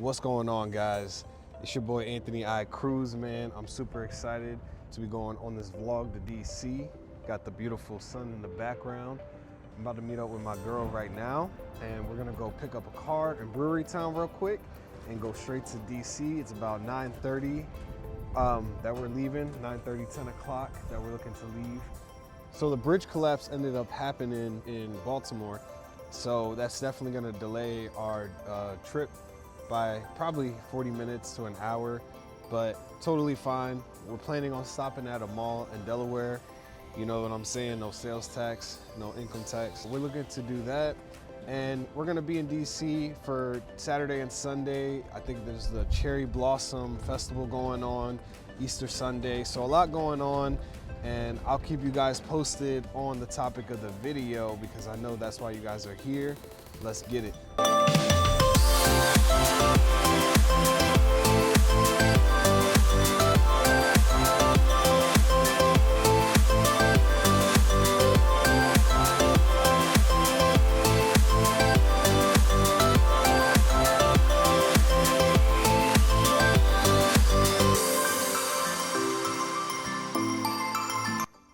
What's going on, guys? It's your boy Anthony I Cruz, man. I'm super excited to be going on this vlog to DC. Got the beautiful sun in the background. I'm about to meet up with my girl right now, and we're gonna go pick up a car in Brewery Town real quick and go straight to DC. It's about 9:30 that we're leaving, 9:30, 10 o'clock that we're looking to leave. So the bridge collapse ended up happening in Baltimore, so that's definitely gonna delay our trip by probably 40 minutes to an hour, but totally fine. We're planning on stopping at a mall in Delaware. You know what I'm saying? No sales tax, no income tax. We're looking to do that. And we're gonna be in DC for Saturday and Sunday. I think there's the Cherry Blossom Festival going on, Easter Sunday. So a lot going on, and I'll keep you guys posted on the topic of the video because I know that's why you guys are here. Let's get it.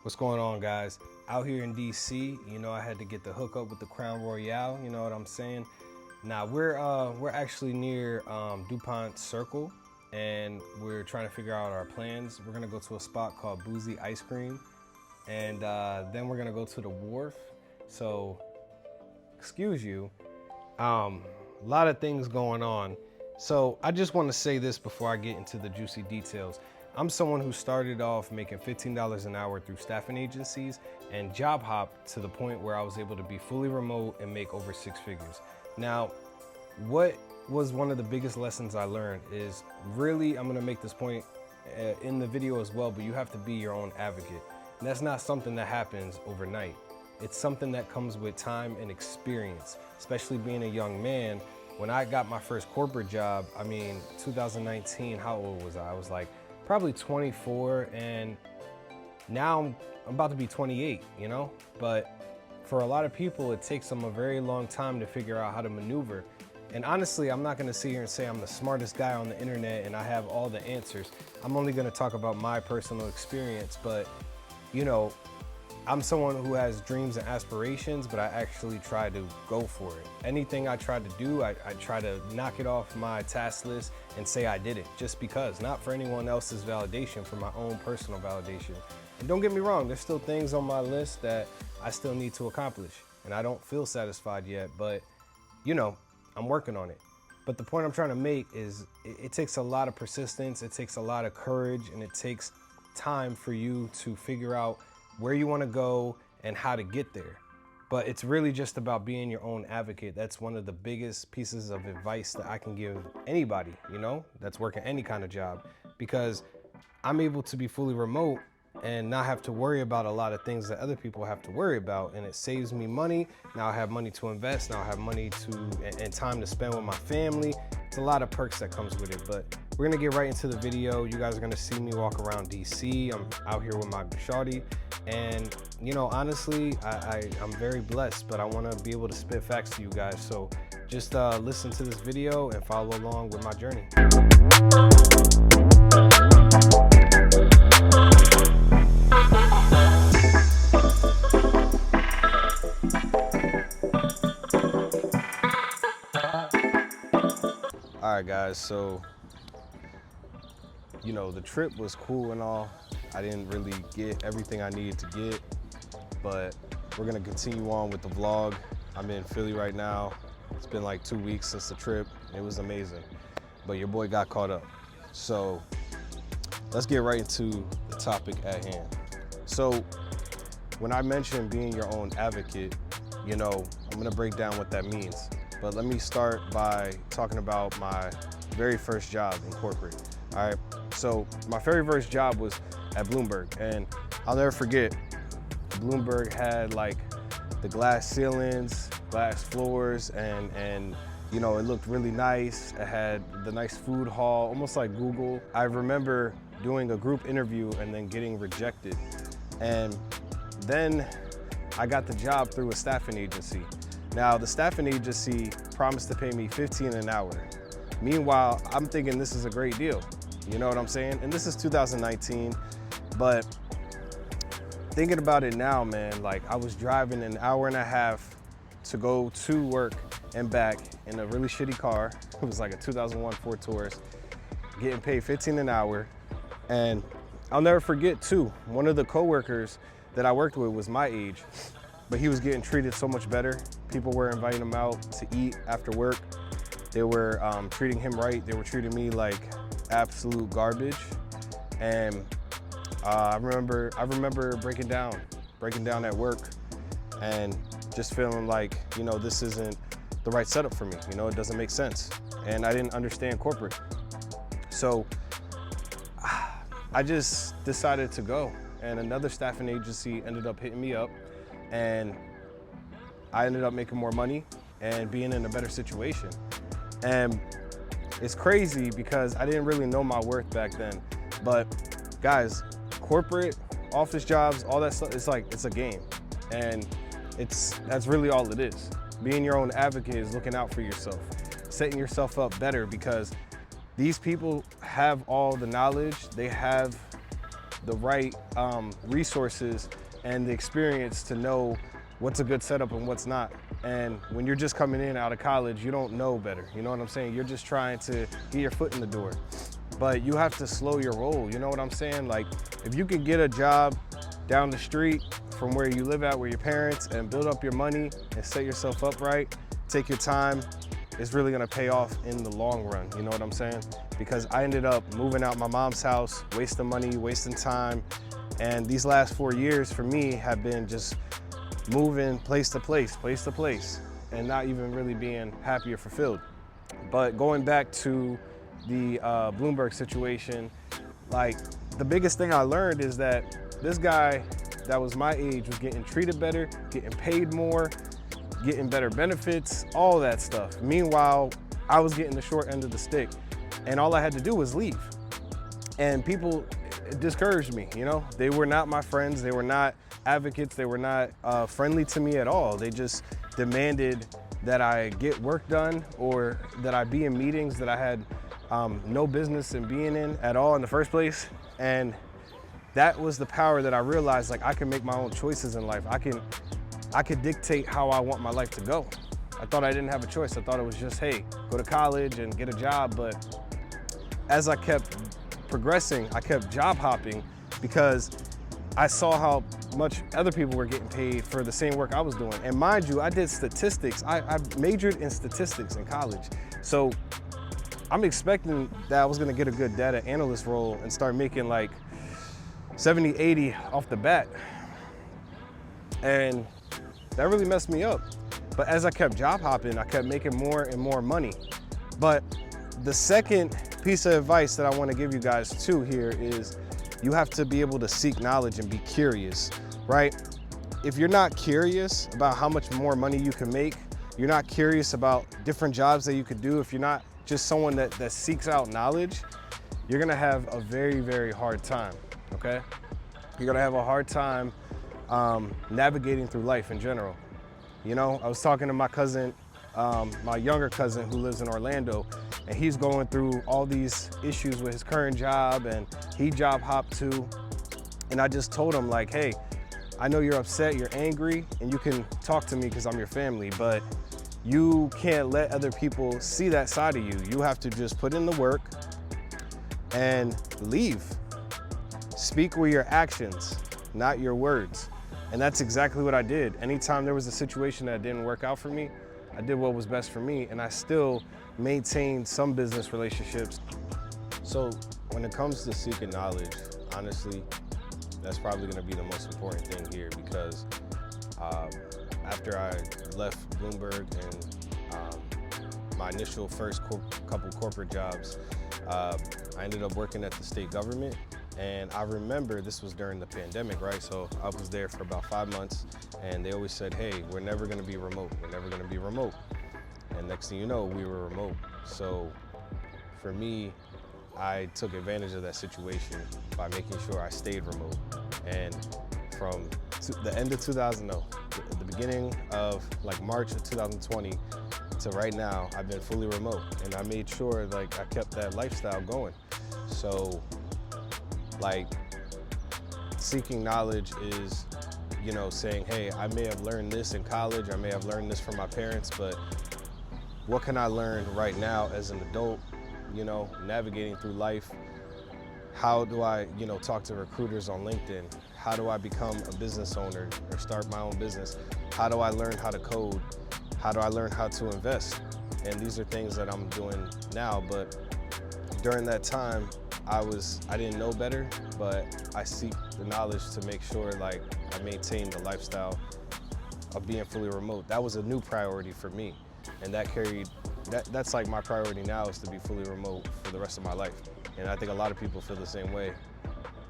What's going on, guys? Out here in DC, you know, I had to get the hookup with the Crown Royale, you know what I'm saying? Now we're actually near DuPont Circle, and we're trying to figure out our plans. We're gonna go to a spot called Boozy Ice Cream, and then we're gonna go to the wharf. So, excuse you, a lot of things going on. So I just wanna say this before I get into the juicy details. I'm someone who started off making $15 an hour through staffing agencies and job hopped to the point where I was able to be fully remote and make over 6 figures. Now, what was one of the biggest lessons I learned is really, I'm gonna make this point in the video as well, but you have to be your own advocate. And that's not something that happens overnight. It's something that comes with time and experience, especially being a young man. When I got my first corporate job, 2019, how old was I? I was like, probably 24, and now I'm about to be 28, you know? But for a lot of people, it takes them a very long time to figure out how to maneuver. And honestly, I'm not gonna sit here and say I'm the smartest guy on the internet and I have all the answers. I'm only gonna talk about my personal experience, but you know, I'm someone who has dreams and aspirations, but I actually try to go for it. Anything I try to do, I try to knock it off my task list and say I did it, just because, not for anyone else's validation, for my own personal validation. And don't get me wrong, there's still things on my list that I still need to accomplish, and I don't feel satisfied yet, but you know, I'm working on it. But the point I'm trying to make is it takes a lot of persistence, it takes a lot of courage, and it takes time for you to figure out where you want to go and how to get there. But it's really just about being your own advocate. That's one of the biggest pieces of advice that I can give anybody, you know, that's working any kind of job, because I'm able to be fully remote and not have to worry about a lot of things that other people have to worry about, and it saves me money. Now I have money to invest, now I have money and time to spend with my family. It's a lot of perks that comes with it, but we're gonna get right into the video. You guys are gonna see me walk around DC. I'm out here with my shawty, and you know, honestly, I'm very blessed, but I wanna be able to spit facts to you guys. So just listen to this video and follow along with my journey. All right, guys, so, you know, the trip was cool and all. I didn't really get everything I needed to get, but we're gonna continue on with the vlog. I'm in Philly right now. It's been like 2 weeks since the trip. It was amazing, but your boy got caught up. So let's get right into the topic at hand. So when I mentioned being your own advocate, you know, I'm gonna break down what that means. But let me start by talking about my very first job in corporate. All right, so my very first job was at Bloomberg, and I'll never forget, Bloomberg had like the glass ceilings, glass floors, and you know, it looked really nice. It had the nice food hall, almost like Google. I remember doing a group interview and then getting rejected. And then I got the job through a staffing agency. Now, the staffing agency promised to pay me $15 an hour. Meanwhile, I'm thinking this is a great deal. You know what I'm saying? And this is 2019, but thinking about it now, man, like I was driving an hour and a half to go to work and back in a really shitty car. It was like a 2001 Ford Taurus, getting paid $15 an hour. And I'll never forget too, one of the coworkers that I worked with was my age, but he was getting treated so much better. People were inviting him out to eat after work. They were treating him right. They were treating me like absolute garbage. And I remember breaking down at work and just feeling like, you know, this isn't the right setup for me. You know, it doesn't make sense. And I didn't understand corporate. So I just decided to go. And another staffing agency ended up hitting me up, and I ended up making more money and being in a better situation. And it's crazy because I didn't really know my worth back then. But guys, corporate, office jobs, all that stuff, it's a game. And that's really all it is. Being your own advocate is looking out for yourself, setting yourself up better, because these people have all the knowledge, they have the right resources and the experience to know what's a good setup and what's not. And when you're just coming in out of college, you don't know better. You know what I'm saying? You're just trying to get your foot in the door. But you have to slow your roll. You know what I'm saying? Like, if you can get a job down the street from where you live at, where your parents, and build up your money and set yourself up right, take your time, it's really gonna pay off in the long run. You know what I'm saying? Because I ended up moving out my mom's house, wasting money, wasting time. And these last 4 years for me have been just moving place to place, and not even really being happy or fulfilled. But going back to the Bloomberg situation, like, the biggest thing I learned is that this guy that was my age was getting treated better, getting paid more, getting better benefits, all that stuff. Meanwhile, I was getting the short end of the stick, and all I had to do was leave. And people discouraged me, you know? They were not my friends, they were not advocates, they were not friendly to me at all. They just demanded that I get work done, or that I be in meetings that I had no business in being in at all in the first place. And that was the power that I realized, like, I can make my own choices in life. I could dictate how I want my life to go. I thought I didn't have a choice. I thought it was just, hey, go to college and get a job. But as I kept progressing, I kept job hopping, because I saw how much other people were getting paid for the same work I was doing. And mind you, I did statistics. I majored in statistics in college. So I'm expecting that I was gonna get a good data analyst role and start making like 70, 80 off the bat. And that really messed me up. But as I kept job hopping, I kept making more and more money. But the second piece of advice that I want to give you guys too here is, you have to be able to seek knowledge and be curious, right? If you're not curious about how much more money you can make, you're not curious about different jobs that you could do, if you're not just someone that seeks out knowledge, you're gonna have a very, very hard time, okay? You're gonna have a hard time navigating through life in general. You know, I was talking to my cousin, my younger cousin who lives in Orlando, and he's going through all these issues with his current job, and he job hopped too. And I just told him, like, hey, I know you're upset, you're angry, and you can talk to me because I'm your family, but you can't let other people see that side of you. You have to just put in the work and leave. Speak with your actions, not your words. And that's exactly what I did. Anytime there was a situation that didn't work out for me, I did what was best for me, and I still maintained some business relationships. So when it comes to seeking knowledge, honestly, that's probably gonna be the most important thing here, because after I left Bloomberg and my initial first couple corporate jobs, I ended up working at the state government. And I remember this was during the pandemic, right? So I was there for about 5 months, and they always said, hey, we're never gonna be remote. We're never gonna be remote. And next thing you know, we were remote. So for me, I took advantage of that situation by making sure I stayed remote. And from the end of the beginning of like March of 2020 to right now, I've been fully remote, and I made sure like I kept that lifestyle going. So like seeking knowledge is, you know, saying, hey, I may have learned this in college, I may have learned this from my parents, but what can I learn right now as an adult, you know, navigating through life? How do I, you know, talk to recruiters on LinkedIn? How do I become a business owner or start my own business? How do I learn how to code? How do I learn how to invest? And these are things that I'm doing now, but during that time, I didn't know better, but I seek the knowledge to make sure like I maintain the lifestyle of being fully remote. That was a new priority for me. And that's like my priority now, is to be fully remote for the rest of my life. And I think a lot of people feel the same way.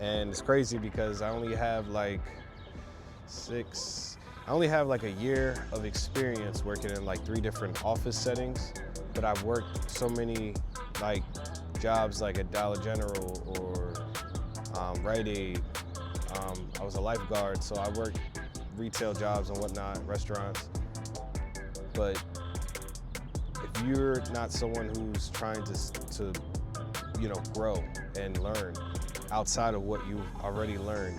And it's crazy because I only have like a year of experience working in like 3 different office settings, but I've worked so many like jobs like at Dollar General or Rite Aid. I was a lifeguard, so I worked retail jobs and whatnot, restaurants. But if you're not someone who's trying to you know, grow and learn outside of what you've already learned,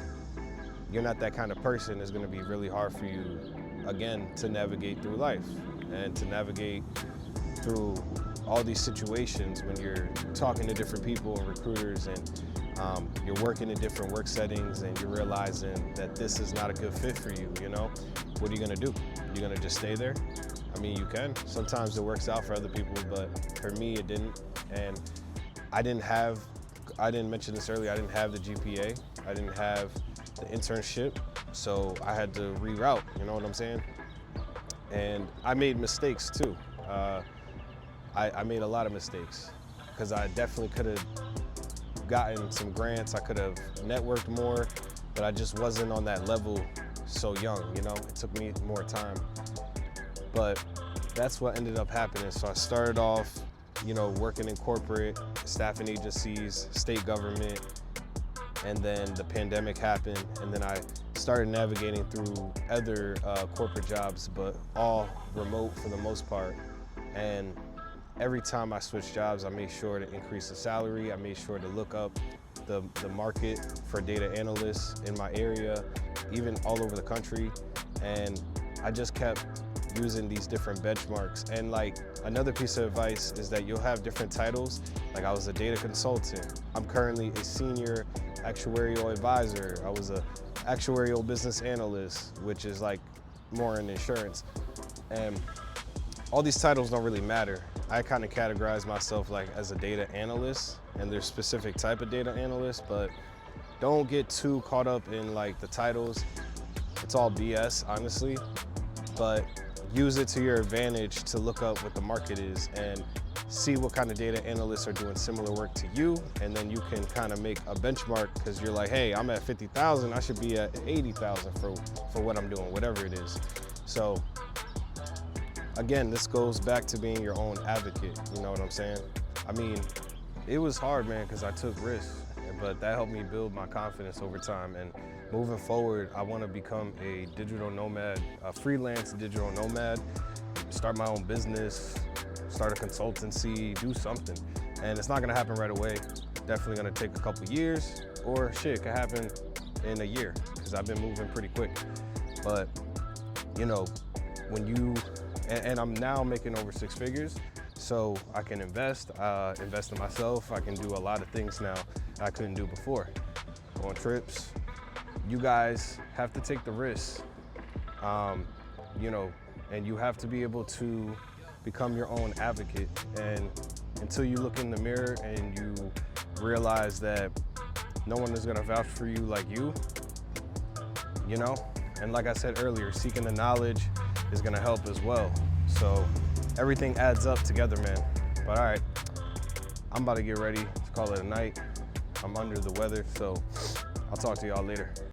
you're not that kind of person. It's going to be really hard for you, again, to navigate through life and to navigate through all these situations when you're talking to different people and recruiters, and you're working in different work settings, and you're realizing that this is not a good fit for you, you know? What are you going to do? You're going to just stay there? I mean, you can. Sometimes it works out for other people, but for me, it didn't. And I didn't mention this earlier, I didn't have the GPA, I didn't have the internship, so I had to reroute, you know what I'm saying? And I made mistakes too. I made a lot of mistakes because I definitely could have gotten some grants, I could have networked more, but I just wasn't on that level so young, you know? It took me more time. But that's what ended up happening. So I started off, you know, working in corporate, staffing agencies, state government, and then the pandemic happened, and then I started navigating through other corporate jobs, but all remote for the most part. And every time I switched jobs, I made sure to increase the salary. I made sure to look up the market for data analysts in my area, even all over the country. And I just kept using these different benchmarks. And like another piece of advice is that you'll have different titles. Like I was a data consultant. I'm currently a senior actuarial advisor. I was a actuarial business analyst, which is like more in insurance. And all these titles don't really matter. I kind of categorize myself like as a data analyst, and there's specific type of data analyst, but don't get too caught up in like the titles. It's all BS, honestly, but use it to your advantage to look up what the market is and see what kind of data analysts are doing similar work to you, and then you can kind of make a benchmark because you're like, hey, I'm at 50,000, I should be at 80,000 for what I'm doing, whatever it is. So again, this goes back to being your own advocate, you know what I'm saying? I mean, it was hard, man, because I took risks, but that helped me build my confidence over time. And moving forward, I want to become a digital nomad, a freelance digital nomad, start my own business, start a consultancy, do something. And it's not going to happen right away. Definitely going to take a couple years, or shit, it could happen in a year, because I've been moving pretty quick. But, you know, when you, and I'm now making over 6 figures, so I can invest in myself. I can do a lot of things now I couldn't do before. Go on trips. You guys have to take the risks, you know, and you have to be able to become your own advocate. And until you look in the mirror and you realize that no one is gonna vouch for you like you know? And like I said earlier, seeking the knowledge is gonna help as well. So everything adds up together, man. But all right, I'm about to get ready to call it a night. I'm under the weather, so I'll talk to y'all later.